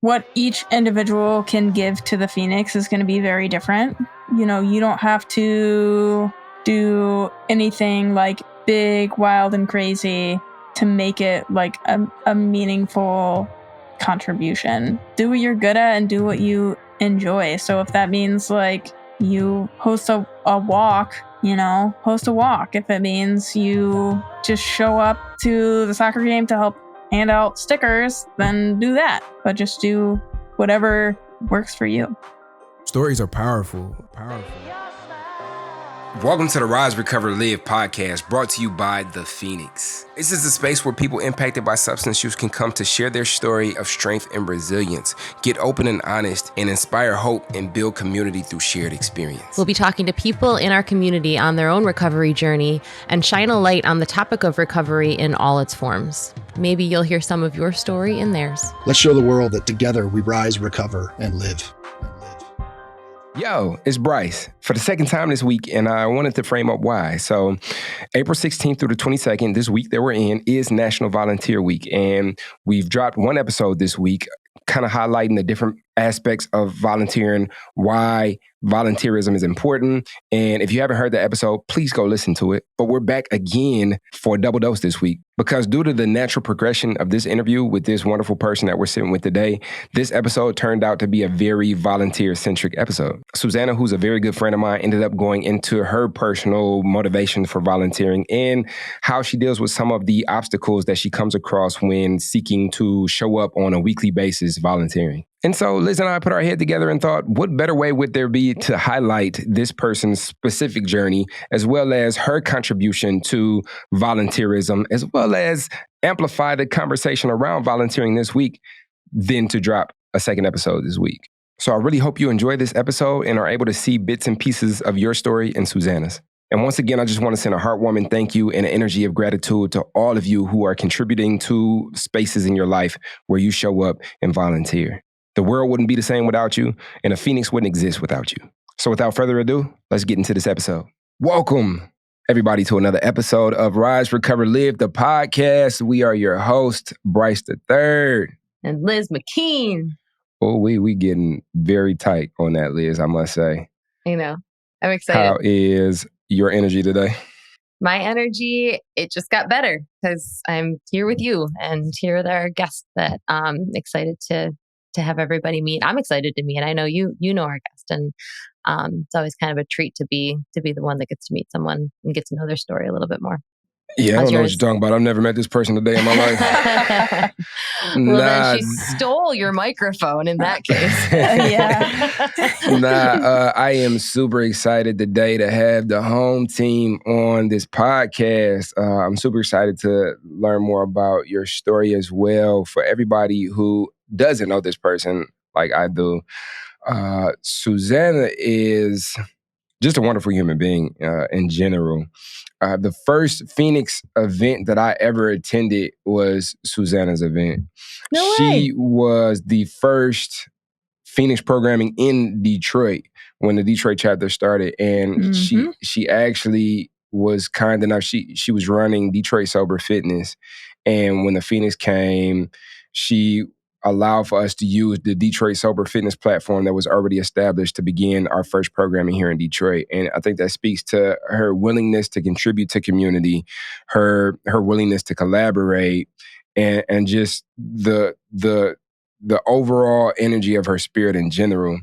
what each individual can give to the Phoenix is going to be very different. You know, you don't have to do anything like big, wild, and crazy to make it like a meaningful contribution. Do what you're good at and do what you enjoy. So if that means like you host a walk, you know, host a walk. If it means you just show up to the soccer game to help hand out stickers, then do that. But just do whatever works for you. Stories are powerful. Welcome to the Rise, Recover, Live podcast, brought to you by The Phoenix. This is a space where people impacted by substance use can come to share their story of strength and resilience, get open and honest, and inspire hope and build community through shared experience. We'll be talking to people in our community on their own recovery journey and shine a light on the topic of recovery in all its forms. Maybe you'll hear some of your story in theirs. Let's show the world that together we rise, recover, and live. Yo, it's Bryce for the second time this week, and I wanted to frame up why. So April 16th through the 22nd, this week that we're in, is National Volunteer Week, and we've dropped one episode this week kind of highlighting the different aspects of volunteering, why volunteerism is important. And if you haven't heard the episode, please go listen to it. But we're back again for a double dose this week because due to the natural progression of this interview with this wonderful person that we're sitting with today, this episode turned out to be a very volunteer-centric episode. Susannah, who's a very good friend of mine, ended up going into her personal motivation for volunteering and how she deals with some of the obstacles that she comes across when seeking to show up on a weekly basis volunteering. And so Liz and I put our head together and thought, what better way would there be to highlight this person's specific journey, as well as her contribution to volunteerism, as well as amplify the conversation around volunteering this week, than to drop a second episode this week. So I really hope you enjoy this episode and are able to see bits and pieces of your story and Susannah's. And once again, I just want to send a heartwarming thank you and an energy of gratitude to all of you who are contributing to spaces in your life where you show up and volunteer. The world wouldn't be the same without you, and the Phoenix wouldn't exist without you. So without further ado, let's get into this episode. Welcome, everybody, to another episode of Rise, Recover, Live, the podcast. We are your host, Bryce III. And Liz McKean. Oh, we getting very tight on that, Liz, I must say. You know, I'm excited. How is your energy today? My energy, it just got better because I'm here with you and here with our guests that I'm excited to have everybody meet. I'm excited to meet. I know you know our guest, and it's always kind of a treat to be the one that gets to meet someone and get to know their story a little bit more. Yeah, I don't know what you're talking about. I've never met this person a day in my life. Well, then she stole your microphone in that case. I am super excited today to have the home team on this podcast. I'm super excited to learn more about your story as well. For everybody who doesn't know this person like I do, Susannah is just a wonderful human being in general. The first Phoenix event that I ever attended was Susannah's event. No way. She was the first Phoenix programming in Detroit when the Detroit chapter started. And she actually was kind enough. She was running Detroit Sober Fitness. And when the Phoenix came, she allowed for us to use the Detroit Sober Fitness platform that was already established to begin our first programming here in Detroit. And I think that speaks to her willingness to contribute to community, her willingness to collaborate, and just the overall energy of her spirit in general.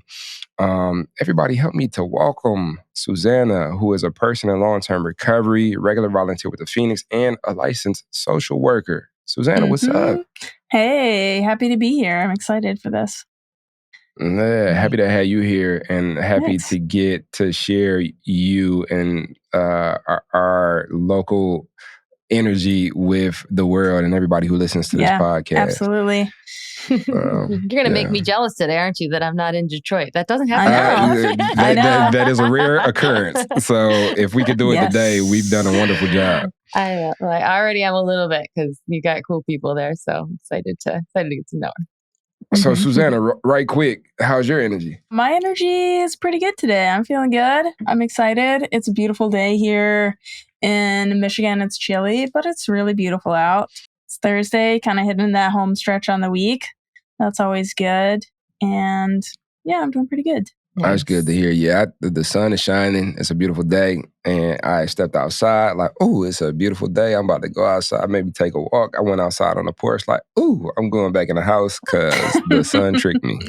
Everybody help me to welcome Susannah, who is a person in long-term recovery, regular volunteer with the Phoenix, and a licensed social worker. Susannah, what's up? Hey, happy to be here. I'm excited for this. Yeah, happy to have you here and happy to get to share you and our local energy with the world and everybody who listens to this podcast. Absolutely. You're going to make me jealous today, aren't you, that I'm not in Detroit? That doesn't happen. I know. That is a rare occurrence. So if we could do it today, we've done a wonderful job. I already am a little bit because you got cool people there. So I'm excited to get to know her. So Susannah, right quick, how's your energy? My energy is pretty good today. I'm feeling good. I'm excited. It's a beautiful day here in Michigan. It's chilly, but it's really beautiful out. It's Thursday, kind of hitting that home stretch on the week. That's always good. And yeah, I'm doing pretty good. That's good to hear. Yeah, the sun is shining. It's a beautiful day. And I stepped outside like, oh, it's a beautiful day. I'm about to go outside, maybe take a walk. I went outside on the porch like, oh, I'm going back in the house because the sun tricked me.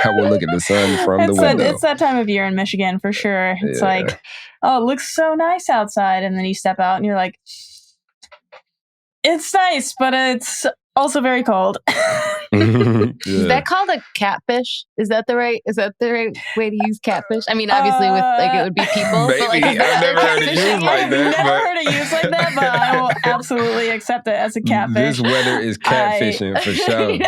I will look at the sun from the window. It's that time of year in Michigan for sure. It's like, oh, it looks so nice outside. And then you step out and you're like, it's nice, but it's also very cold. Is that called a catfish? Is that the right way to use catfish? I mean, obviously with like it would be people. Maybe. But like, I've never heard it used like that. I've never heard it used like that, but I will absolutely accept it as a catfish. This weather is catfishing for sure.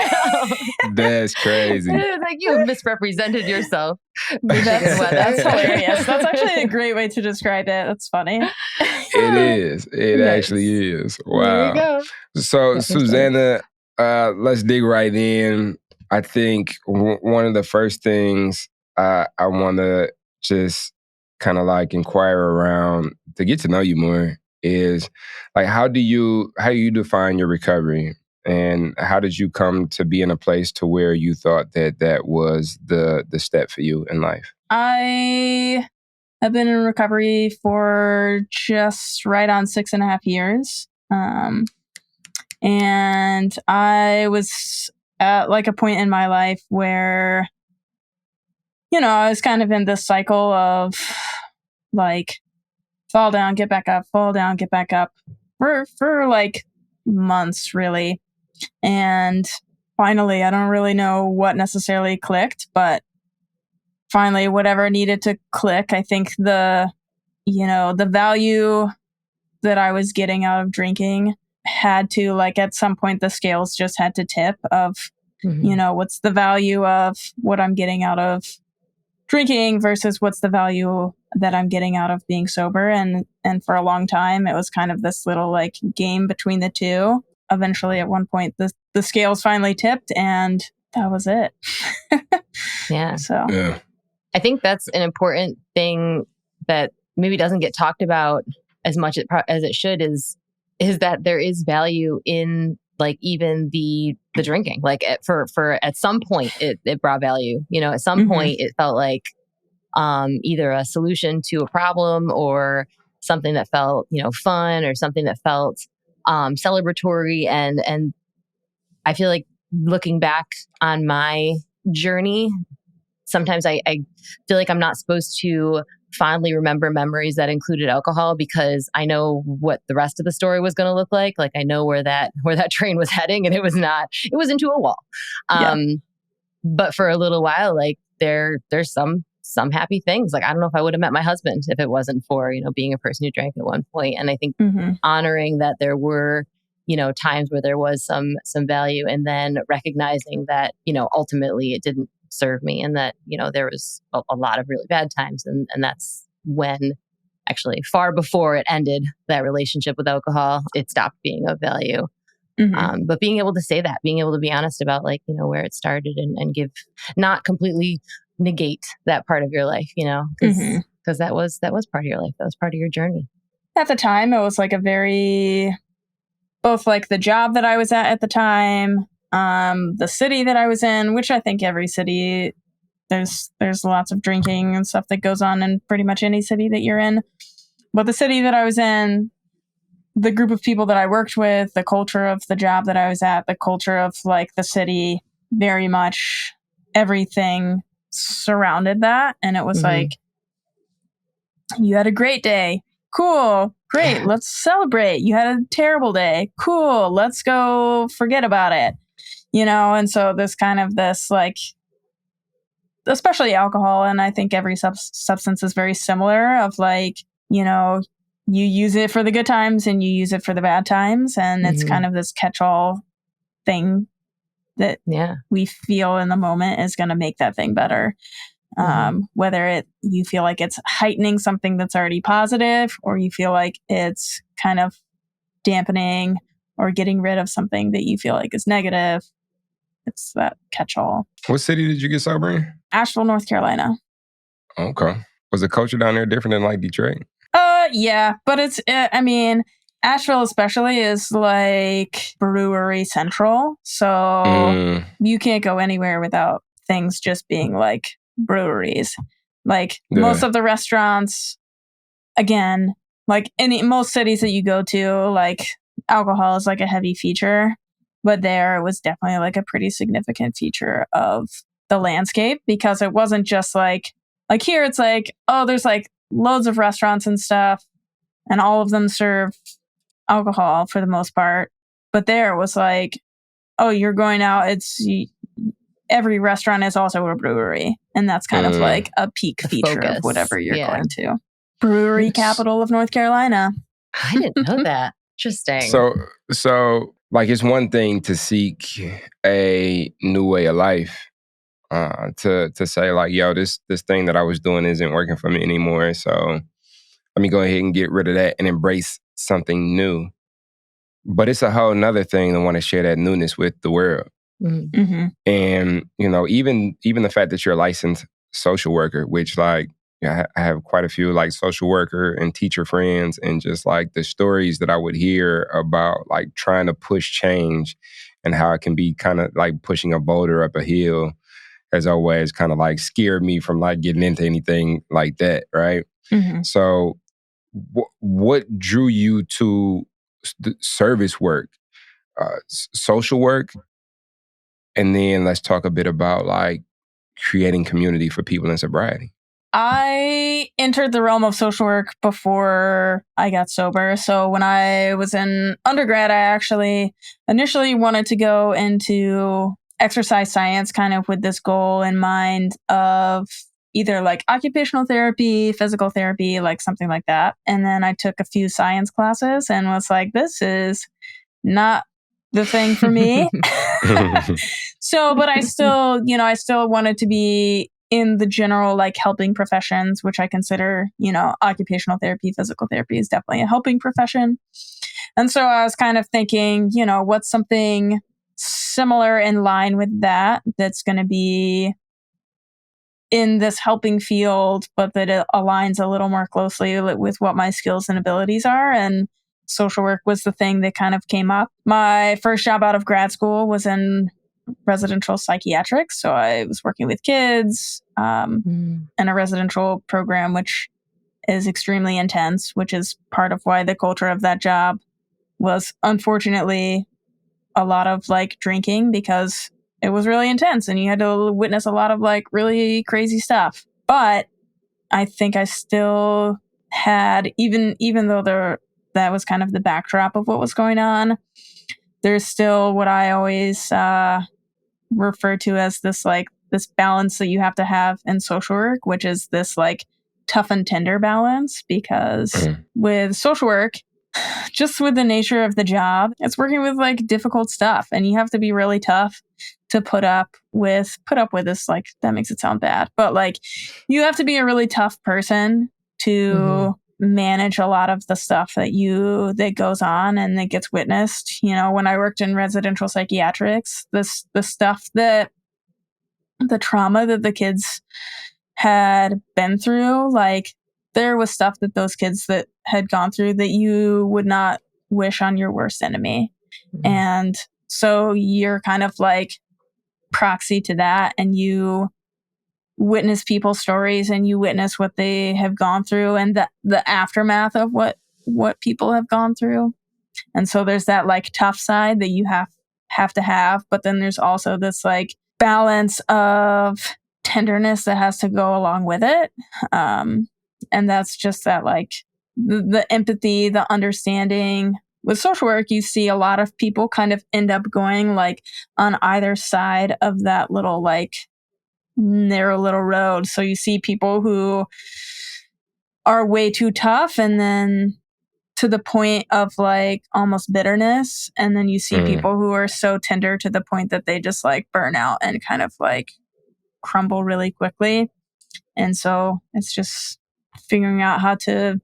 That's crazy. It's like you misrepresented yourself. That's hilarious. That's actually a great way to describe it. That's funny. It is. It actually is. Wow. There you go. So, Susannah, let's dig right in. I think one of the first things I want to just kind of like inquire around to get to know you more is like, how do you define your recovery? And how did you come to be in a place to where you thought that was the step for you in life? I have been in recovery for just right on 6.5 years. And I was at like a point in my life where, I was kind of in this cycle of like fall down, get back up, fall down, get back up for like months really. And finally, I don't really know what necessarily clicked, but finally, whatever needed to click, I think the value that I was getting out of drinking had to, like, at some point, the scales just had to tip of, what's the value of what I'm getting out of drinking versus what's the value that I'm getting out of being sober. And for a long time, it was kind of this little like game between the two. Eventually, at one point, the scales finally tipped, and that was it. Yeah. So yeah. I think that's an important thing that maybe doesn't get talked about as much as it should is that there is value in like even the drinking. Like for at some point it brought value. At some point it felt like either a solution to a problem or something that felt fun or something that felt celebratory. And I feel like looking back on my journey, sometimes I feel like I'm not supposed to fondly remember memories that included alcohol because I know what the rest of the story was going to look like. Like I know where that train was heading, and it was into a wall. But for a little while, like there's some happy things. Like I don't know if I would have met my husband if it wasn't for being a person who drank at one point. And I think honoring that there were times where there was some value, and then recognizing that ultimately it didn't serve me, and that there was a lot of really bad times, and that's when actually far before it ended that relationship with alcohol, it stopped being of value. But being able to say that, being able to be honest about like where it started, and give, not completely negate that part of your life, because that was part of your life, that was part of your journey. At the time, it was like a very, both like the job that I was at the time, the city that I was in, which I think every city, there's lots of drinking and stuff that goes on in pretty much any city that you're in. But the city that I was in, the group of people that I worked with, the culture of the job that I was at, the culture of like the city, very much everything surrounded that. And it was like, you had a great day. Cool. Great. Let's celebrate. You had a terrible day. Cool. Let's go forget about it. And so this like, especially alcohol, and I think every substance is very similar of like, you use it for the good times and you use it for the bad times. And it's kind of this catch-all thing that we feel in the moment is going to make that thing better. Whether you feel like it's heightening something that's already positive, or you feel like it's kind of dampening or getting rid of something that you feel like is negative. It's that catch-all. What city did you get sober in? Asheville, North Carolina. Okay. Was the culture down there different than like Detroit? Yeah, but it's, I mean, Asheville especially is like brewery central. So you can't go anywhere without things just being like breweries. Like most of the restaurants, again, like most cities that you go to, like alcohol is like a heavy feature. But there it was definitely like a pretty significant feature of the landscape, because it wasn't just like here it's like, oh, there's like loads of restaurants and stuff and all of them serve alcohol for the most part. But there it was like, oh, you're going out, every restaurant is also a brewery, and that's kind of like a peak feature of whatever you're going to. Brewery capital of North Carolina. I didn't know that. Interesting. So like, it's one thing to seek a new way of life, to say like, yo, this thing that I was doing isn't working for me anymore. So let me go ahead and get rid of that and embrace something new. But it's a whole nother thing to want to share that newness with the world. Mm-hmm. And, you know, even the fact that you're a licensed social worker, which like, I have quite a few like social worker and teacher friends, and just like the stories that I would hear about like trying to push change and how it can be kind of like pushing a boulder up a hill has always kind of like scared me from like getting into anything like that, right? Mm-hmm. So what drew you to service work, social work? And then let's talk a bit about like creating community for people in sobriety. I entered the realm of social work before I got sober. So when I was in undergrad, I actually initially wanted to go into exercise science, kind of with this goal in mind of either like occupational therapy, physical therapy, like something like that. And then I took a few science classes and was like, this is not the thing for me. So, but I still wanted to be in the general like helping professions, which I consider, occupational therapy, physical therapy is definitely a helping profession. And so I was kind of thinking, what's something similar in line with that's going to be in this helping field, but that it aligns a little more closely with what my skills and abilities are. And social work was the thing that kind of came up. My first job out of grad school was in residential psychiatrics. So I was working with kids in a residential program, which is extremely intense, which is part of why the culture of that job was unfortunately a lot of like drinking, because it was really intense and you had to witness a lot of like really crazy stuff. But I think I still had, even though that was kind of the backdrop of what was going on, there's still what I always refer to as this balance that you have to have in social work, which is this like tough and tender balance. Because with social work, just with the nature of the job, it's working with like difficult stuff, and you have to be really tough to put up with this, like, that makes it sound bad, but like you have to be a really tough person to manage a lot of the stuff that goes on and that gets witnessed. When I worked in residential psychiatrics, the stuff that the trauma that the kids had been through, like there was stuff that those kids that had gone through that you would not wish on your worst enemy. And so you're kind of like proxy to that, and you witness people's stories and you witness what they have gone through and the aftermath of what people have gone through. And so there's that like tough side that you have to have, but then there's also this like balance of tenderness that has to go along with it. And that's just that like the empathy, the understanding. With social work, you see a lot of people kind of end up going like on either side of that little like narrow little road. So you see people who are way too tough, and then to the point of like almost bitterness. And then you see people who are so tender to the point that they just like burn out and kind of like crumble really quickly. And so it's just figuring out how to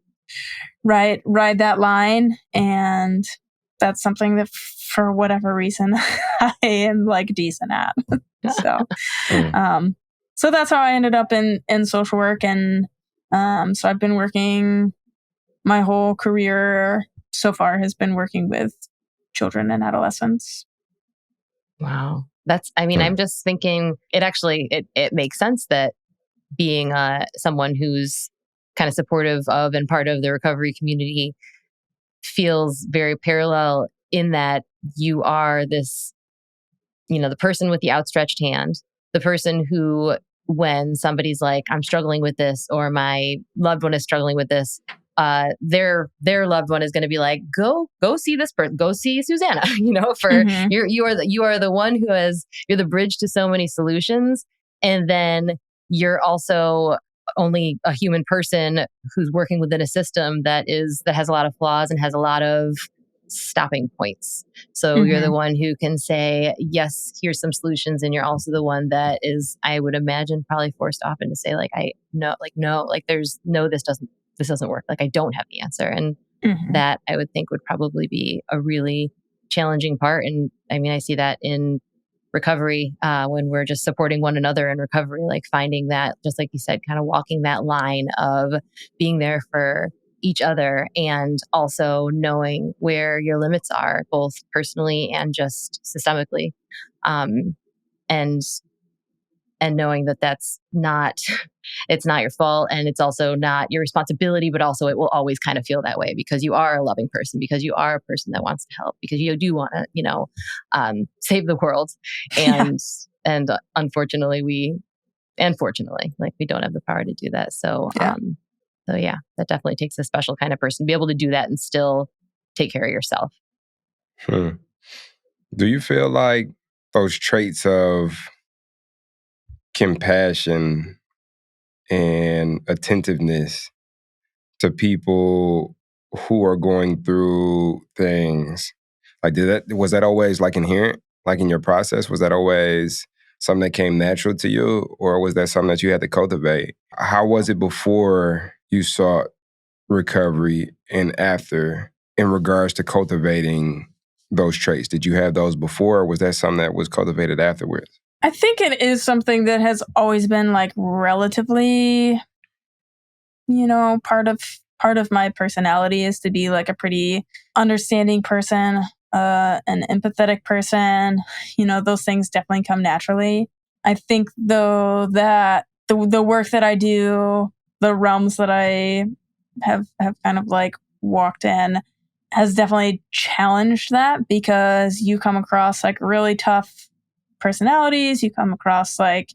ride that line. And that's something that for whatever reason I am like decent at. So that's how I ended up in social work. And so I've been working my whole career so far has been working with children and adolescents. Wow. I'm just thinking it makes sense that being someone who's kind of supportive of and part of the recovery community feels very parallel in that you are this, the person with the outstretched hand, the person who, when somebody's like, I'm struggling with this, or my loved one is struggling with this, their loved one is going to be like, go see this person, go see Susannah, you are the one you're the bridge to so many solutions. And then you're also only a human person who's working within a system that has a lot of flaws and has a lot of stopping points. So you're the one who can say, yes, here's some solutions. And you're also the one that is, I would imagine, probably forced often to say, this doesn't work. Like, I don't have the answer. And that I would think would probably be a really challenging part. And I mean, I see that in recovery, when we're just supporting one another in recovery, like finding that, just like you said, kind of walking that line of being there for each other and also knowing where your limits are, both personally and just systemically. And knowing that that's not, it's not your fault, and it's also not your responsibility, but also it will always kind of feel that way because you are a loving person, because you are a person that wants to help, because you do want to, save the world. And unfortunately, we don't have the power to do that. So that definitely takes a special kind of person to be able to do that and still take care of yourself. Do you feel like those traits of compassion and attentiveness to people who are going through things, like was that always like inherent, like in your process? Was that always something that came natural to you, or was that something that you had to cultivate? How was it before you sought recovery and after, in regards to cultivating those traits? Did you have those before, or was that something that was cultivated afterwards? I think it is something that has always been like relatively, part of my personality is to be like a pretty understanding person, an empathetic person. Those things definitely come naturally. I think though that the work that I do, the realms that I have kind of like walked in, has definitely challenged that, because you come across like really tough personalities, you come across like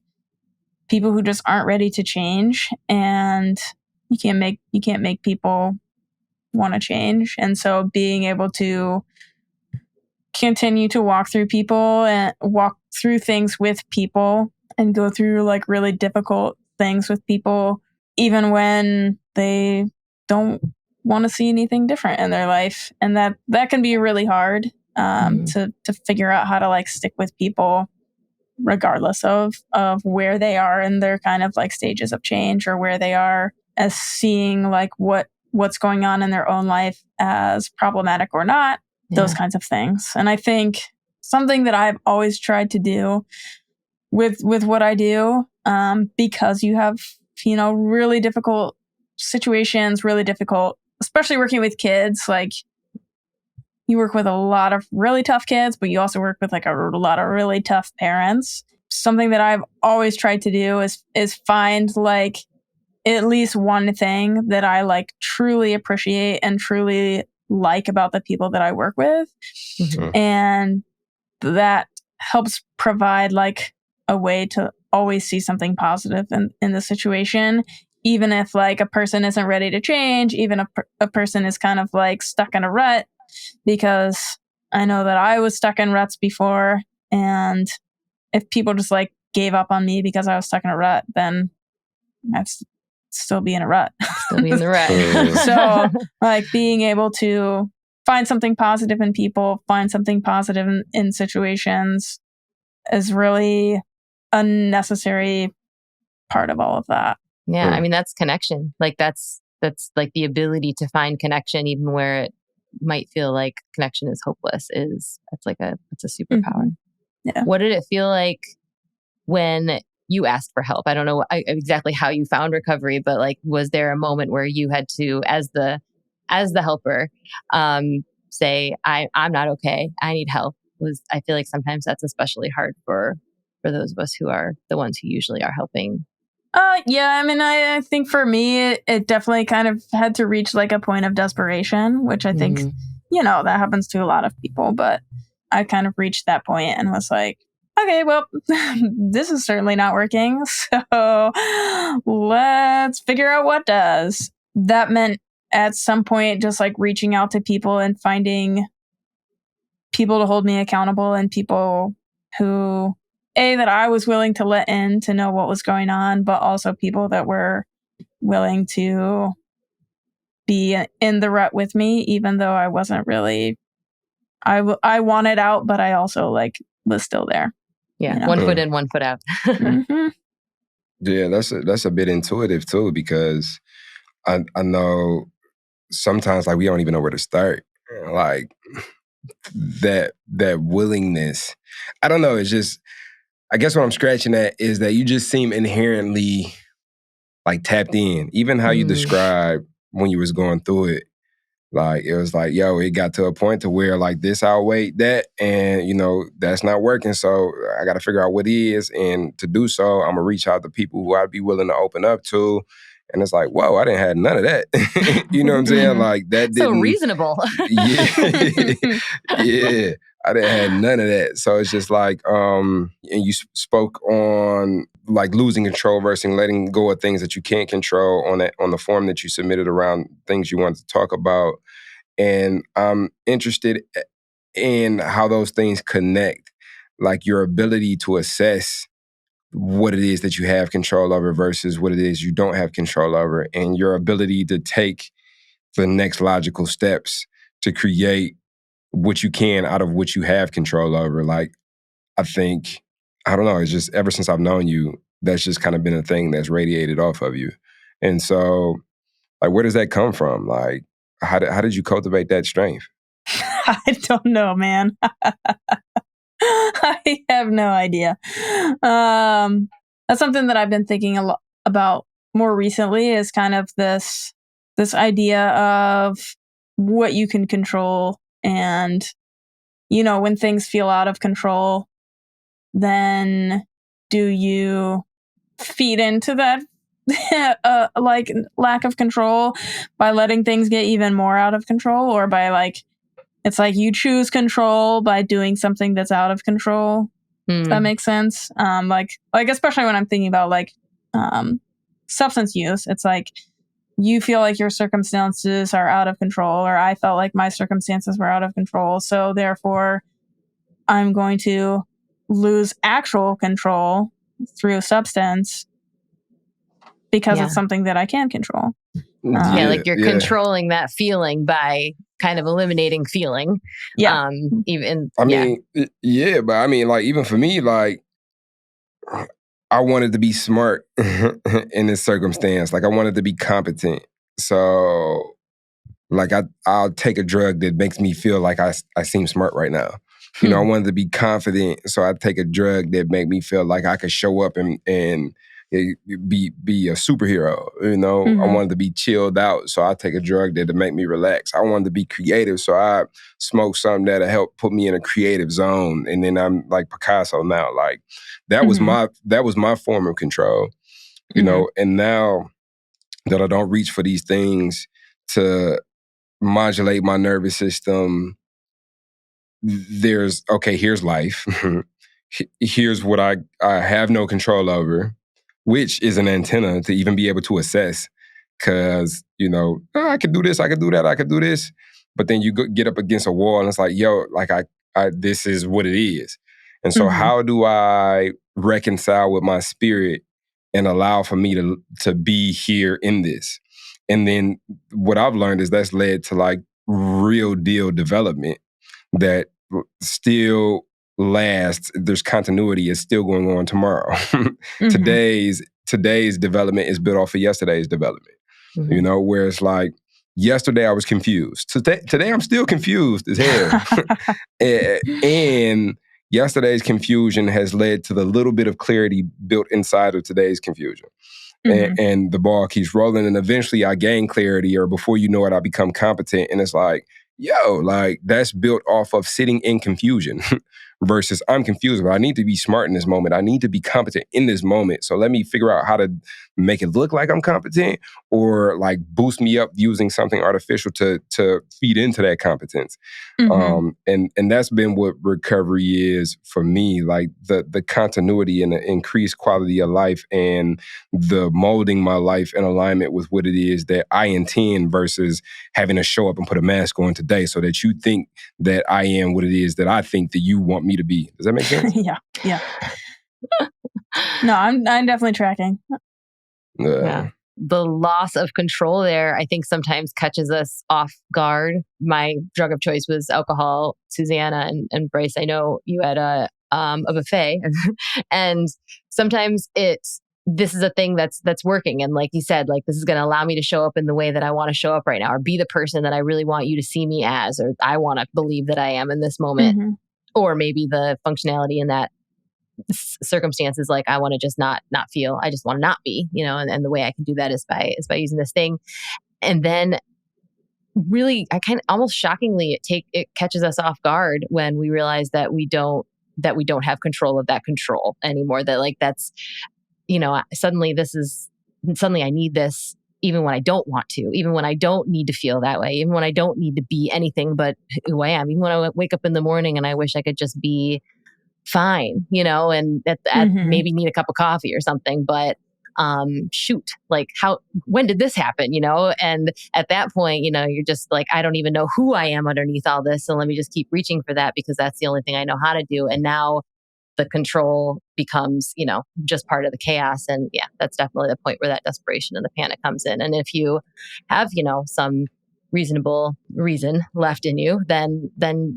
people who just aren't ready to change, and you can't make people want to change. And so being able to continue to walk through things with people and go through like really difficult things with people, even when they don't want to see anything different in their life. And that can be really hard to figure out how to like stick with people regardless of where they are in their kind of like stages of change, or where they are as seeing like what's going on in their own life as problematic or not, those kinds of things. And I think something that I've always tried to do with what I do, because you have, really difficult situations, especially working with kids, like you work with a lot of really tough kids, but you also work with like a lot of really tough parents. Something that I've always tried to do is find like at least one thing that I like truly appreciate and truly like about the people that I work with. And that helps provide like a way to always see something positive in the situation, even if like a person isn't ready to change, even if a person is kind of like stuck in a rut. Because I know that I was stuck in ruts before, and if people just like gave up on me because I was stuck in a rut, then I'd still be in a rut. Still be in the rut. So like being able to find something positive in people, find something positive in situations is really a necessary part of all of that. Yeah, I mean, that's connection. Like that's like the ability to find connection even where it might feel like connection is hopeless. It's a superpower. Yeah. What did it feel like when you asked for help? I don't know exactly how you found recovery, but like, was there a moment where you had to, as the as the helper, say, I'm not okay, I need help, I feel like sometimes that's especially hard for those of us who are the ones who usually are helping. Yeah, I mean, I think for me, it definitely kind of had to reach like a point of desperation, which I think, that happens to a lot of people. But I kind of reached that point and was like, okay, well, this is certainly not working. So let's figure out what does. That meant at some point just like reaching out to people and finding people to hold me accountable and people who, that I was willing to let in to know what was going on, but also people that were willing to be in the rut with me, even though I wasn't really, I wanted out, but I also like was still there. Yeah. One foot in, one foot out. Mm-hmm. Yeah, that's a bit intuitive too, because I know sometimes like we don't even know where to start. Like that willingness. I don't know, it's just, I guess what I'm scratching at is that you just seem inherently like tapped in. Even how you described when you was going through it. Like, it was like, yo, it got to a point to where like this outweighed that, and that's not working. So I got to figure out what is, and to do so, I'm gonna reach out to people who I'd be willing to open up to. And it's like, whoa, I didn't have none of that. You know what I'm saying? Like that didn't. So reasonable. Yeah, I didn't have none of that. So it's just like, and you spoke on like losing control versus letting go of things that you can't control on the form that you submitted around things you wanted to talk about. And I'm interested in how those things connect, like your ability to assess what it is that you have control over versus what it is you don't have control over, and your ability to take the next logical steps to create what you can out of what you have control over. Like, I think, I don't know, it's just ever since I've known you, that's just kind of been a thing that's radiated off of you. And so, like, where does that come from? Like, how did you cultivate that strength? I don't know, man. I have no idea. That's something that I've been thinking a lot about more recently, is kind of this idea of what you can control. And, when things feel out of control, then do you feed into that like lack of control by letting things get even more out of control, or by like, it's like you choose control by doing something that's out of control. If that makes sense. Like especially when I'm thinking about like substance use, it's like you feel like your circumstances are out of control, or I felt like my circumstances were out of control. So therefore, I'm going to lose actual control through substance because it's something that I can contrul. Like you're controlling that feeling by kind of eliminating feeling. Yeah. But I mean, like, even for me, like, I wanted to be smart in this circumstance. Like, I wanted to be competent. So, like, I'll take a drug that makes me feel like I seem smart right now. I wanted to be confident, so I take a drug that make me feel like I could show up and be a superhero. I wanted to be chilled out, so I take a drug that'll make me relax. I wanted to be creative, so I smoke something that'll help put me in a creative zone, and then I'm like Picasso now. Like that was my form of control, And now that I don't reach for these things to modulate my nervous system, here's life. Here's what I have no control over, which is an antenna to even be able to assess. Because, I could do this, I could do that, I could do this. But then you get up against a wall and it's like, yo, like I this is what it is. And so how do I reconcile with my spirit and allow for me to be here in this? And then what I've learned is that's led to like real deal development that still lasts. There's continuity. It's still going on tomorrow. Today's development is built off of yesterday's development. Where it's like, yesterday I was confused. Today I'm still confused as hell. And yesterday's confusion has led to the little bit of clarity built inside of today's confusion. And the ball keeps rolling, and eventually I gain clarity, or before you know it, I become competent. And it's like, like that's built off of sitting in confusion versus I'm confused, but I need to be smart in this moment. I need to be competent in this moment. So let me figure out how to make it look like I'm competent, or like boost me up using something artificial to feed into that competence. And that's been what recovery is for me, like the continuity and the increased quality of life and the molding my life in alignment with what it is that I intend versus having to show up and put a mask on today so that you think that I am what it is that I think that you want me to be. Does that make sense? Yeah. No, I'm definitely tracking. Yeah. The loss of control there, I think, sometimes catches us off guard. My drug of choice was alcohol. Susannah and Bryce, I know you had a buffet, and sometimes this is a thing that's working. And like you said, like this is going to allow me to show up in the way that I want to show up right now, or be the person that I really want you to see me as, or I want to believe that I am in this moment, or maybe the functionality in that circumstances, like I want to just not feel, I just want to not be, and the way I can do that is by using this thing. And then really, I kind of almost shockingly, it catches us off guard when we realize that we don't have control of that control anymore. That like, that's, suddenly I need this even when I don't want to, even when I don't need to feel that way, even when I don't need to be anything but who I am, even when I wake up in the morning and I wish I could just be fine, and maybe need a cup of coffee or something, but shoot, like when did this happen, and at that point, you're just like, I don't even know who I am underneath all this, so let me just keep reaching for that because that's the only thing I know how to do. And now the control becomes, just part of the chaos. And yeah, that's definitely the point where that desperation and the panic comes in. And if you have, some reasonable reason left in you, then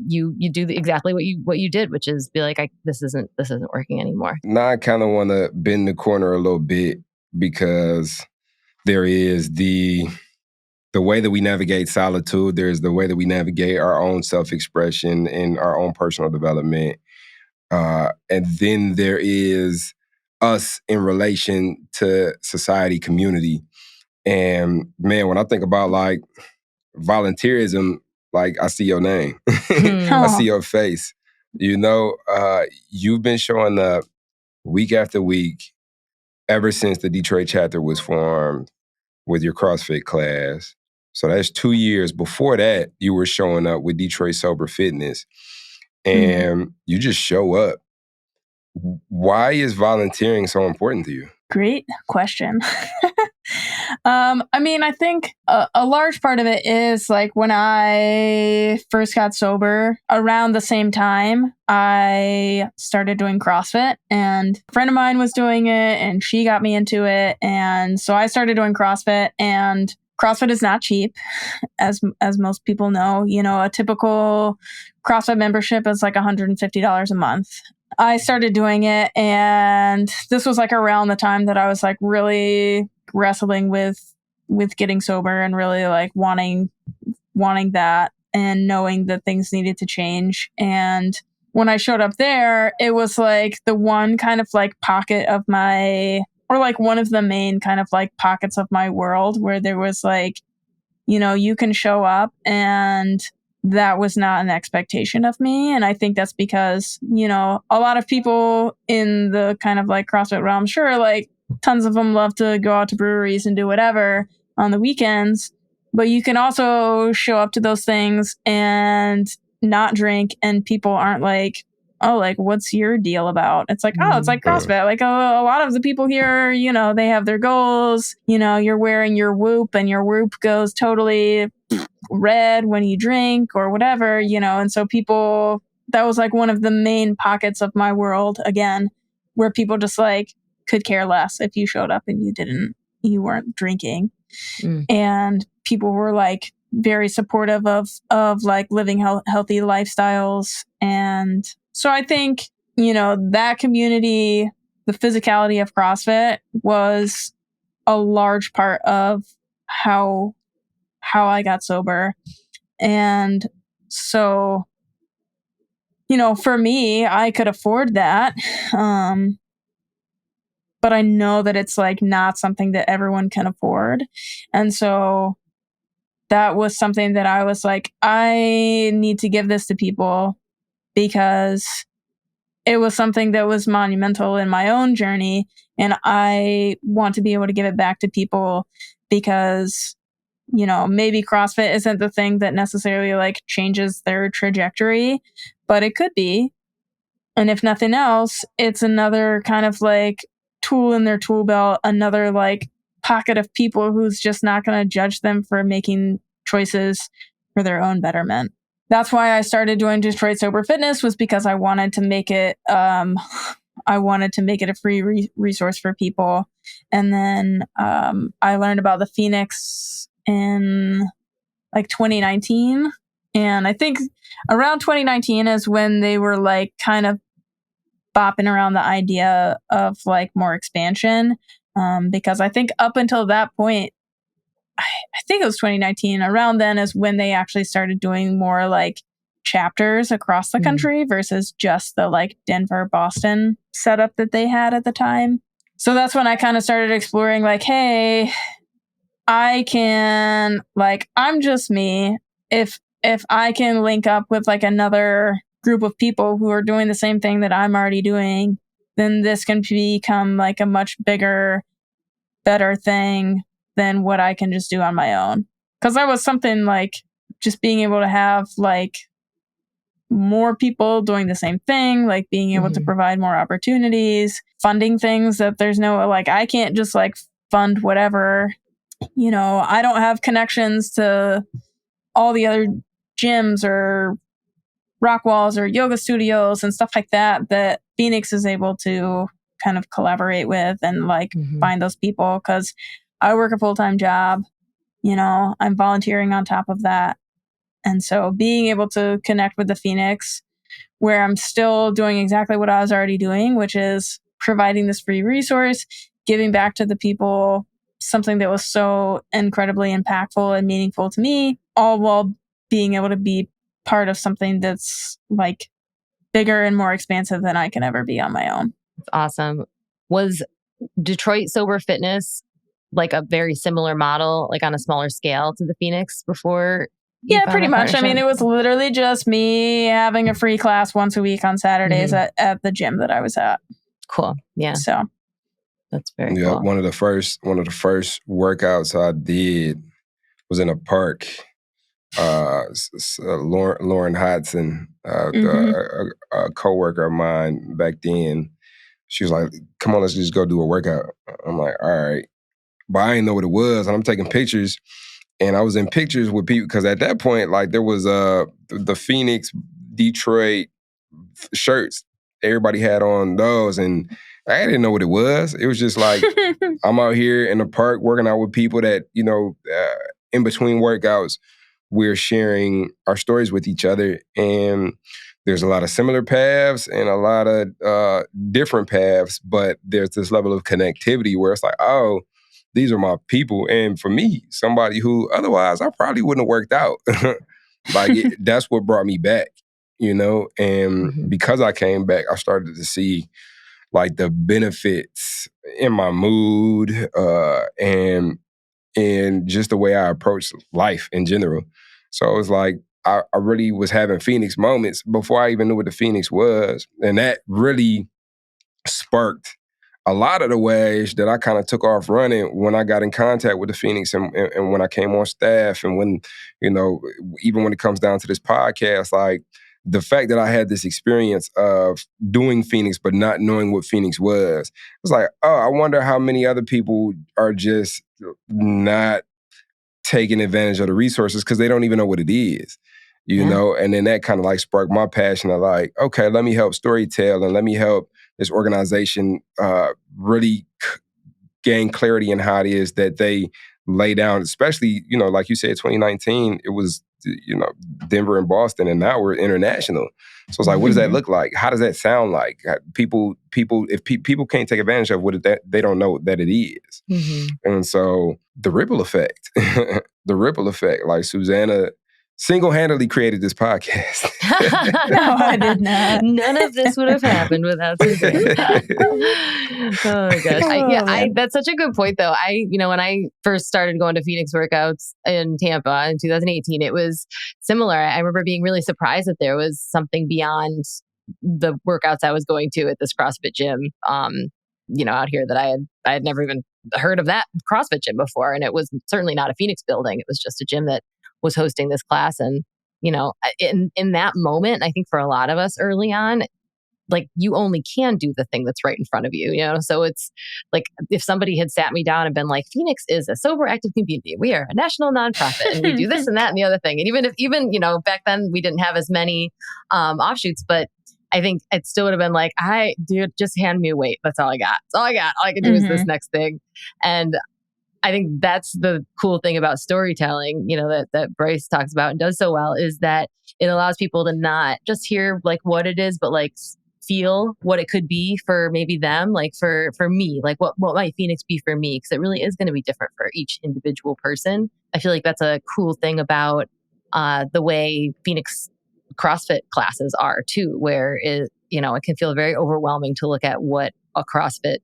you do exactly what you did, which is be like, this isn't working anymore. Now I kind of want to bend the corner a little bit, because there is the way that we navigate solitude. There's the way that we navigate our own self-expression and our own personal development. And then there is us in relation to society, community. And man, when I think about like volunteerism, like I see your name, I see your face. You've been showing up week after week ever since the Detroit chapter was formed with your CrossFit class. So that's 2 years. Before that, you were showing up with Detroit Sober Fitness, and you just show up. Why is volunteering so important to you? Great question. I think a large part of it is like when I first got sober, around the same time, I started doing CrossFit, and a friend of mine was doing it and she got me into it. And so I started doing CrossFit, and CrossFit is not cheap, as most people know. A typical CrossFit membership is like $150 a month. I started doing it, and this was like around the time that I was like really wrestling with getting sober and really like wanting that and knowing that things needed to change. And when I showed up there, it was like the one kind of like pocket of my, or like one of the main kind of like pockets of my world where there was like, you can show up, and that was not an expectation of me. And I think that's because, a lot of people in the kind of like CrossFit realm, sure, like tons of them love to go out to breweries and do whatever on the weekends, but you can also show up to those things and not drink, and people aren't like, oh, like, what's your deal about? It's like, oh, it's like CrossFit. Like a lot of the people here, they have their goals. You're wearing your Whoop, and your Whoop goes totally red when you drink or whatever, and so people, that was like one of the main pockets of my world, again, where people just like could care less if you showed up and you weren't drinking. And people were like very supportive of like living healthy lifestyles. And so I think, that community, the physicality of CrossFit was a large part of how I got sober. And so, for me, I could afford that. But I know that it's like not something that everyone can afford. And so that was something that I was like, I need to give this to people because it was something that was monumental in my own journey. And I want to be able to give it back to people because, maybe CrossFit isn't the thing that necessarily like changes their trajectory, but it could be. And if nothing else, it's another kind of like tool in their tool belt, another like pocket of people who's just not going to judge them for making choices for their own betterment. That's why I started doing Detroit Sober Fitness, was because I wanted to make it a free resource for people. And then I learned about the Phoenix in like 2019. And I think around 2019 is when they were like kind of bopping around the idea of like more expansion. Because I think up until that point, I think it was 2019, around then is when they actually started doing more like chapters across the country versus just the like Denver, Boston setup that they had at the time. So that's when I kind of started exploring like, hey, I'm just me. If I can link up with like another group of people who are doing the same thing that I'm already doing, then this can become like a much bigger, better thing than what I can just do on my own. Because that was something like just being able to have like more people doing the same thing, like being able to provide more opportunities, funding things that there's no, like, I can't just like fund whatever. I don't have connections to all the other gyms or rock walls or yoga studios and stuff like that Phoenix is able to kind of collaborate with and like find those people, because I work a full-time job, I'm volunteering on top of that. And so being able to connect with the Phoenix, where I'm still doing exactly what I was already doing, which is providing this free resource, giving back to the people something that was so incredibly impactful and meaningful to me, all while being able to be part of something that's like bigger and more expansive than I can ever be on my own. That's awesome. Was Detroit Sober Fitness like a very similar model, like on a smaller scale to the Phoenix before? Yeah, pretty much. I mean, it was literally just me having a free class once a week on Saturdays at the gym that I was at. Cool. Yeah. So that's very cool. One of the first workouts I did was in a park. Lauren Hodson, a coworker of mine back then, she was like, "Come on, let's just go do a workout." I'm like, "All right," but I didn't know what it was, and I'm taking pictures. And I was in pictures with people because at that point, like there was the Phoenix, Detroit shirts. Everybody had on those, and I didn't know what it was. It was just like I'm out here in the park working out with people that in between workouts, we're sharing our stories with each other, and there's a lot of similar paths and a lot of different paths, but there's this level of connectivity where it's like, oh, these are my people. And for me, somebody who otherwise I probably wouldn't have worked out. That's what brought me back, And because I came back, I started to see like the benefits in my mood and just the way I approach life in general. So it was like, I really was having Phoenix moments before I even knew what the Phoenix was. And that really sparked a lot of the ways that I kind of took off running when I got in contact with the Phoenix and when I came on staff and when, even when it comes down to this podcast, like the fact that I had this experience of doing Phoenix but not knowing what Phoenix was, it's like, oh, I wonder how many other people are just not taking advantage of the resources because they don't even know what it is. And then that kind of like sparked my passion of like, okay, let me help storytell and let me help this organization really gain clarity in how it is that they lay down, especially, like you said, 2019, it was, Denver and Boston, and now we're international. So it's like, what does that look like? How does that sound like? People, if people can't take advantage of what they don't know that it is. And so the ripple effect, like Susannah single-handedly created this podcast. No, I did not. None of this would have happened without Susannah. Oh my gosh. Man. That's such a good point though. When I first started going to Phoenix workouts in Tampa in 2018, it was similar. I remember being really surprised that there was something beyond the workouts I was going to at this CrossFit gym, out here that I had never even heard of that CrossFit gym before. And it was certainly not a Phoenix building. It was just a gym that was hosting this class. And, in that moment, I think for a lot of us early on, like you only can do the thing that's right in front of you, So it's like if somebody had sat me down and been like, Phoenix is a sober, active community. We are a national nonprofit and we do this and that and the other thing. And even back then we didn't have as many offshoots, but I think it still would have been like, dude, just hand me a weight. That's all I got. That's all I got. All I can do is this next thing. And I think that's the cool thing about storytelling, that Bryce talks about and does so well, is that it allows people to not just hear like what it is, but like feel what it could be for maybe them, like for me, like what might Phoenix be for me? Because it really is going to be different for each individual person. I feel like that's a cool thing about the way Phoenix CrossFit classes are too, where it can feel very overwhelming to look at what a CrossFit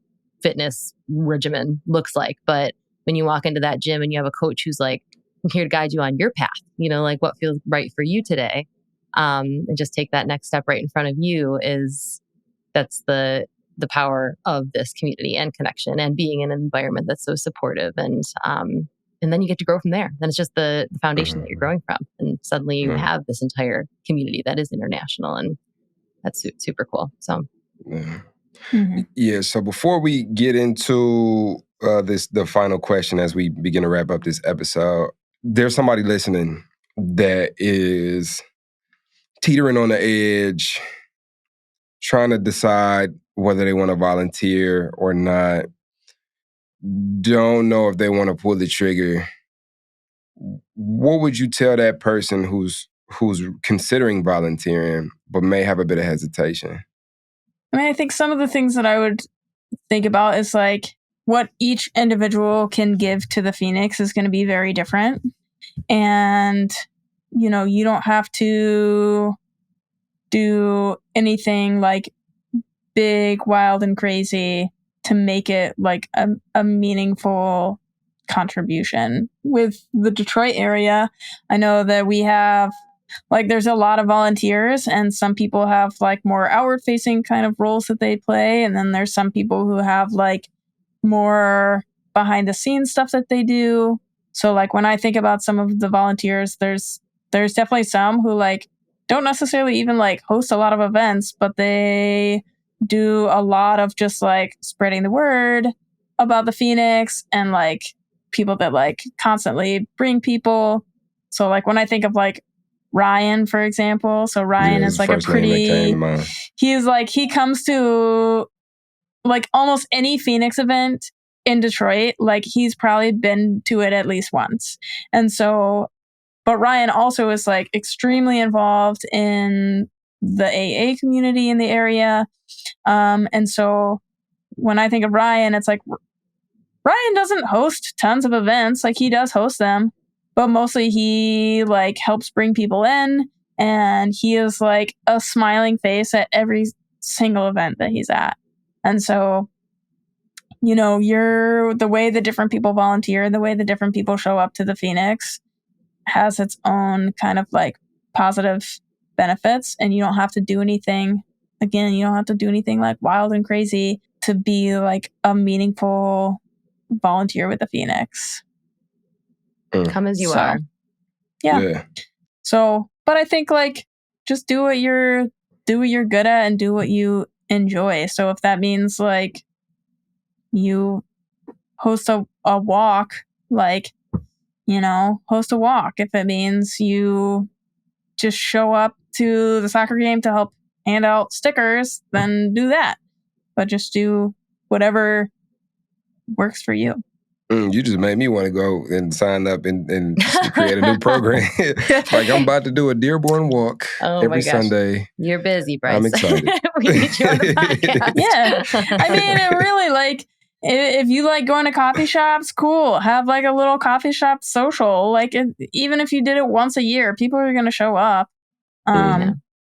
fitness regimen looks like. But when you walk into that gym and you have a coach who's like, I'm here to guide you on your path, like what feels right for you today. And just take that next step right in front of you that's the power of this community and connection and being in an environment that's so supportive. And then you get to grow from there. Then it's just the foundation that you're growing from. And suddenly you have this entire community that is international. And that's super cool. So, yeah. So before we get into the final question as we begin to wrap up this episode, there's somebody listening that is teetering on the edge, trying to decide whether they want to volunteer or not, don't know if they want to pull the trigger. What would you tell that person who's considering volunteering but may have a bit of hesitation? I mean, I think some of the things that I would think about is like what each individual can give to the Phoenix is going to be very different. And, you don't have to do anything like big, wild, and crazy to make it like a meaningful contribution. With the Detroit area, I know that we have there's a lot of volunteers, and some people have like more outward facing kind of roles that they play. And then there's some people who have like more behind the scenes stuff that they do. So like when I think about some of the volunteers, there's definitely some who like don't necessarily even like host a lot of events, but they do a lot of just like spreading the word about the Phoenix and like people that like constantly bring people. So like when I think of like Ryan, for example, so Ryan is like a pretty, he comes to like almost any Phoenix event in Detroit. Like he's probably been to it at least once. And so, but Ryan also is like extremely involved in the AA community in the area. And so when I think of Ryan, it's like Ryan doesn't host tons of events. Like he does host them, but mostly he like helps bring people in, and he is like a smiling face at every single event that he's at. And so, the way the different people volunteer, the way the different people show up to the Phoenix has its own kind of like positive benefits, and you don't have to do anything. Again, you don't have to do anything like wild and crazy to be like a meaningful volunteer with the Phoenix. Come as you are. Yeah. So, but I think like just do what you're good at and do what you enjoy. So if that means like you host a walk, like, host a walk. If it means you just show up to the soccer game to help hand out stickers, then do that. But just do whatever works for you. You just made me want to go and sign up and create a new program. Like I'm about to do a Dearborn walk every Sunday. You're busy, Bryce. I'm excited. We need you on the podcast. Yeah. I mean, it really like, if you like going to coffee shops, cool. Have like a little coffee shop social. Like even if you did it once a year, people are going to show up.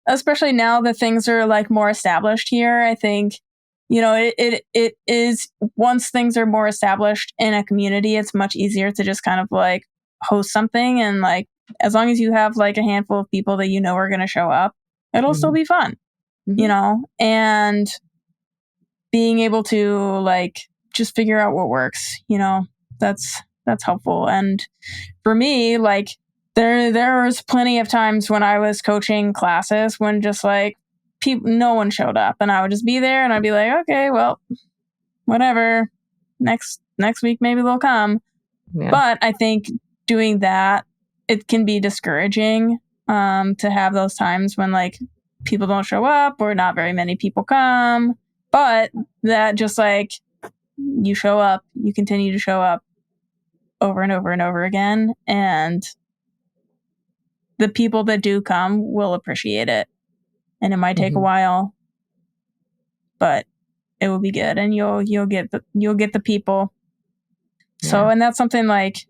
Especially now that things are like more established here. I think, it is, once things are more established in a community, it's much easier to just kind of like host something. And like, as long as you have like a handful of people that are going to show up, it'll still be fun, and being able to like just figure out what works, that's helpful. And for me, like there was plenty of times when I was coaching classes when just like no one showed up, and I would just be there and I'd be like, okay, well, whatever, next week maybe they'll come. But I think doing that, it can be discouraging to have those times when like people don't show up or not very many people come. But that just like you show up, you continue to show up over and over and over again, and the people that do come will appreciate it. And it might take a while, but it will be good, and you'll get the people. So, and that's something like,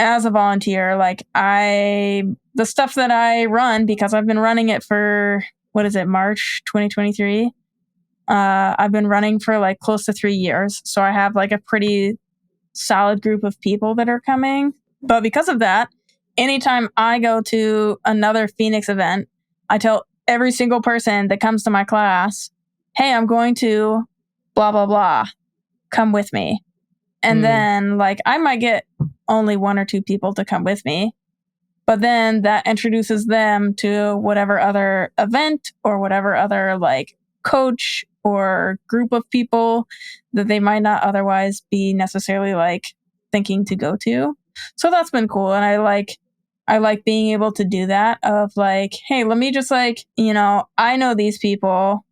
as a volunteer, like the stuff that I run, because I've been running it for, March 2023. I've been running for like close to 3 years. So I have like a pretty solid group of people that are coming. But because of that, anytime I go to another Phoenix event, I tell every single person that comes to my class, hey, I'm going to blah, blah, blah. Come with me. And then like I might get only 1 or 2 people to come with me. But then that introduces them to whatever other event or whatever other like coach or group of people that they might not otherwise be necessarily like thinking to go to. So that's been cool. And I like being able to do that of like, hey, let me just like, I know these people.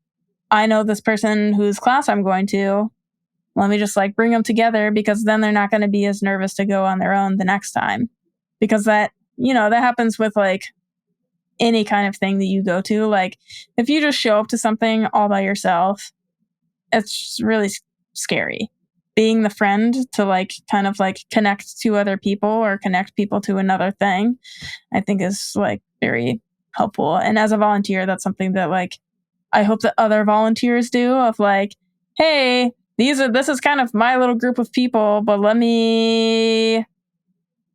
I know this person whose class I'm going to. Let me just like bring them together, because then they're not going to be as nervous to go on their own the next time. Because that happens with like any kind of thing that you go to. Like if you just show up to something all by yourself, it's really scary. Being the friend to like kind of like connect to other people or connect people to another thing, I think is like very helpful. And as a volunteer, that's something that like I hope that other volunteers do, of like, hey, this is kind of my little group of people, but let me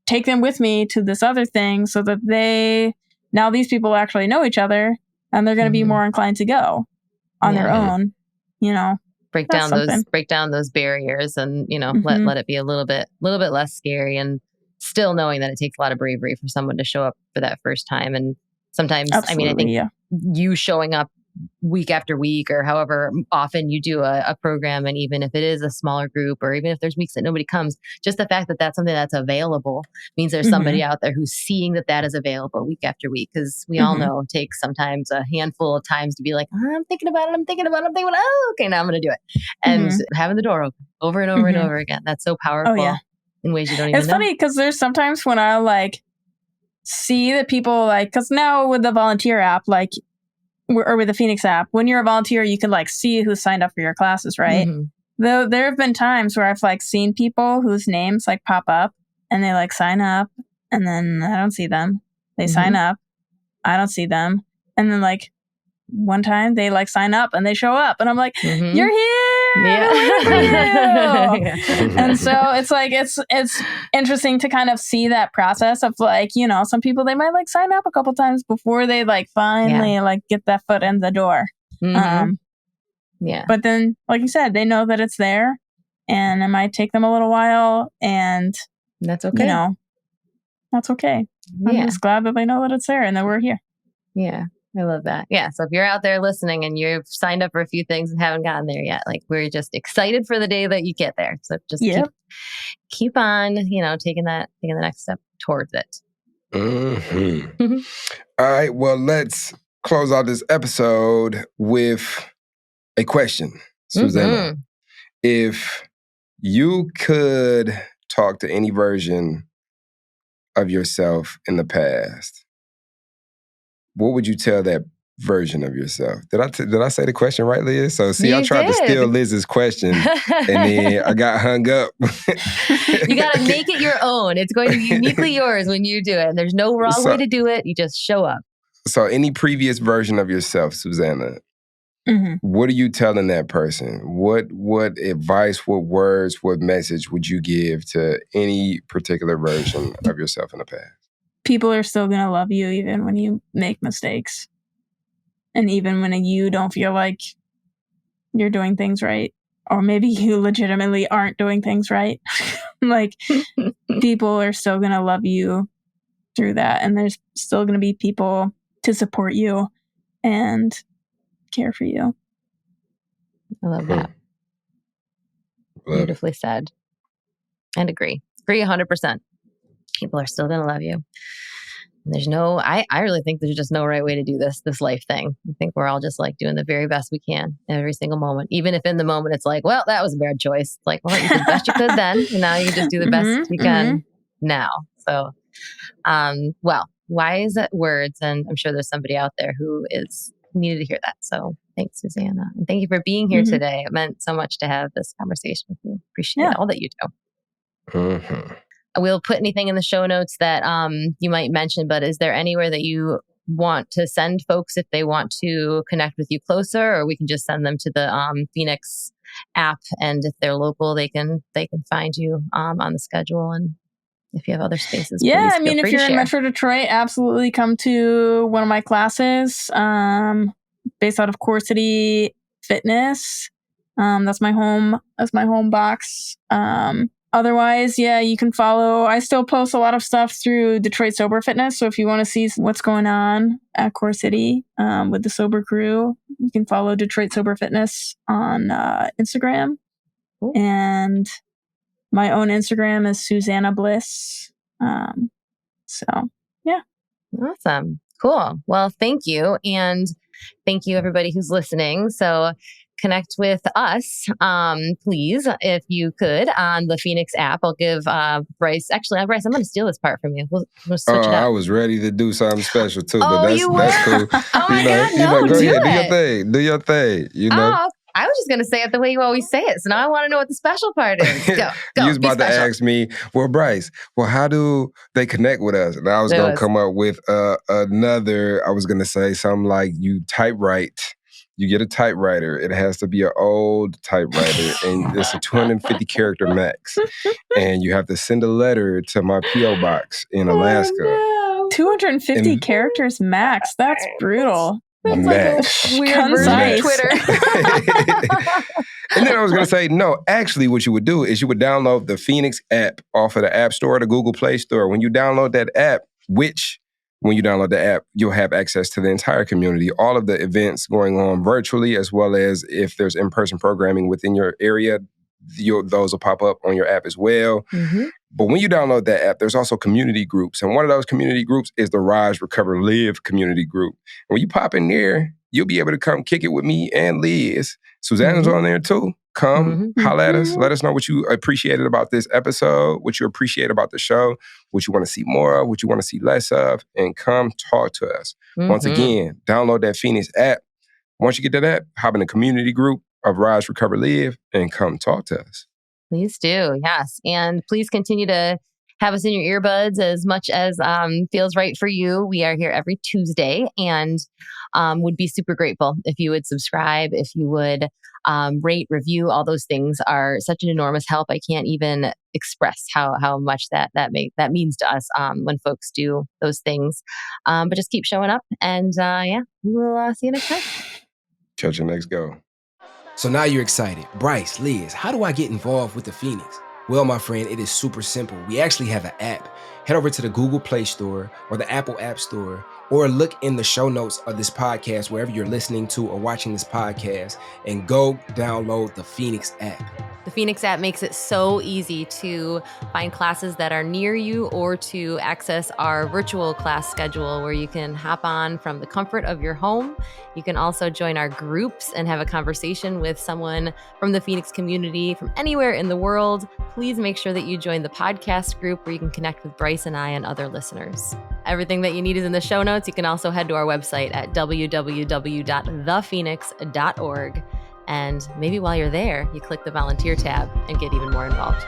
take them with me to this other thing so that now these people actually know each other, and they're going to be more inclined to go on their own, break down those barriers, and let it be a little bit less scary, and still knowing that it takes a lot of bravery for someone to show up for that first time. And sometimes, I think you showing up week after week or however often you do a program, and even if it is a smaller group, or even if there's weeks that nobody comes, just the fact that that's something that's available means there's somebody out there who's seeing that is available week after week. Because we all know it takes sometimes a handful of times to be like, I'm thinking about it. Oh, okay, now I'm going to do it. And having the door open over and over and over again. That's so powerful in ways you don't even know. It's funny because there's sometimes when I like see that people like, because now with the volunteer app, like, or with the Phoenix app, when you're a volunteer, you can like see who signed up for your classes, right? Though there have been times where I've like seen people whose names like pop up and they like sign up, and then I don't see them. They sign up, I don't see them, and then like one time they like sign up and they show up, and I'm like, you're here, and so it's like it's interesting to kind of see that process of like, some people, they might like sign up a couple times before they like finally like get that foot in the door. But then, like you said, they know that it's there, and it might take them a little while, and that's okay. That's okay. I'm just glad that they know that it's there and that we're here. Yeah. I love that. Yeah. So if you're out there listening and you've signed up for a few things and haven't gotten there yet, like, we're just excited for the day that you get there. So just keep on, taking the next step towards it. All right. Well, let's close out this episode with a question, Susannah. If you could talk to any version of yourself in the past, what would you tell that version of yourself? Did I say the question right, Liz? So see, I You tried to did. steal Liz's question and then I got hung up. You got to make it your own. It's going to be uniquely yours when you do it. And there's no wrong way to do it. You just show up. So any previous version of yourself, Susannah, what are you telling that person? What advice, what words, what message would you give to any particular version of yourself in the past? People are still going to love you even when you make mistakes. And even when you don't feel like you're doing things right. Or maybe you legitimately aren't doing things right. Like, people are still going to love you through that. And there's still going to be people to support you and care for you. I love that. Beautifully said. And agree 100%. People are still going to love you. And there's I really think there's just no right way to do this life thing. I think we're all just like doing the very best we can every single moment. Even if in the moment it's like, well, that was a bad choice. It's like, well, you did the best you could then. And now you just do the best you can now. So, well, wise words. And I'm sure there's somebody out there who needed to hear that. So thanks, Susannah. And thank you for being here today. It meant so much to have this conversation with you. Appreciate all that you do. We'll put anything in the show notes that you might mention, but is there anywhere that you want to send folks if they want to connect with you closer, or we can just send them to the Phoenix app, and if they're local, they can find you on the schedule, and if you have other spaces. Yeah, I mean, if you're in Metro Detroit, absolutely come to one of my classes based out of Core City Fitness. That's my home box. Otherwise, yeah, you can follow. I still post a lot of stuff through Detroit Sober Fitness. So if you want to see what's going on at Core City with the Sober crew, you can follow Detroit Sober Fitness on Instagram. Cool. And my own Instagram is Susannah Bliss. So, yeah. Awesome. Cool. Well, thank you. And thank you, everybody who's listening. So connect with us, please, if you could, on the Phoenix app. I'll give Bryce, I'm going to steal this part from you. We'll switch it up. I was ready to do something special too, but that's cool. Oh my God, go ahead, do your thing. I was just going to say it the way you always say it. So now I want to know what the special part is. Go. You was about to ask me, well, Bryce, how do they connect with us? And I was going to come up with another, I was going to say something like you typewrite. You get a typewriter. It has to be an old typewriter, and it's a 250 character max. And you have to send a letter to my P.O. box in Alaska. No. 250 characters max. That's brutal. That's max. Like a weird version of Twitter. And then I was going to say, no, actually what you would do is you would download the Phoenix app off of the App Store or the Google Play Store. When you download that app, when you download the app, you'll have access to the entire community, all of the events going on virtually, as well as if there's in-person programming within your area, those will pop up on your app as well. But when you download that app, there's also community groups. And one of those community groups is the Rise, Recover, Live community group. And when you pop in there, you'll be able to come kick it with me and Liz. Susannah's on there too. Come, holla at us. Let us know what you appreciated about this episode, what you appreciate about the show, what you want to see more of, what you want to see less of, and come talk to us. Once again, download that Phoenix app. Once you get to that, hop in the community group of Rise, Recover, Live, and come talk to us. Please do, yes. And please continue to have us in your earbuds as much as feels right for you. We are here every Tuesday, and would be super grateful if you would subscribe, if you would rate, review. All those things are such an enormous help. I can't even express how much that means to us when folks do those things. But just keep showing up, and we'll see you next time. Catch you next go. So now you're excited. Bryce, Liz, how do I get involved with the Phoenix? Well, my friend, it is super simple. We actually have an app. Head over to the Google Play Store or the Apple App Store, or look in the show notes of this podcast, wherever you're listening to or watching this podcast, and go download the Phoenix app. The Phoenix app makes it so easy to find classes that are near you or to access our virtual class schedule where you can hop on from the comfort of your home. You can also join our groups and have a conversation with someone from the Phoenix community from anywhere in the world. Please make sure that you join the podcast group where you can connect with Bryce and I and other listeners. Everything that you need is in the show notes. You can also head to our website at www.thephoenix.org. And maybe while you're there, you click the volunteer tab and get even more involved.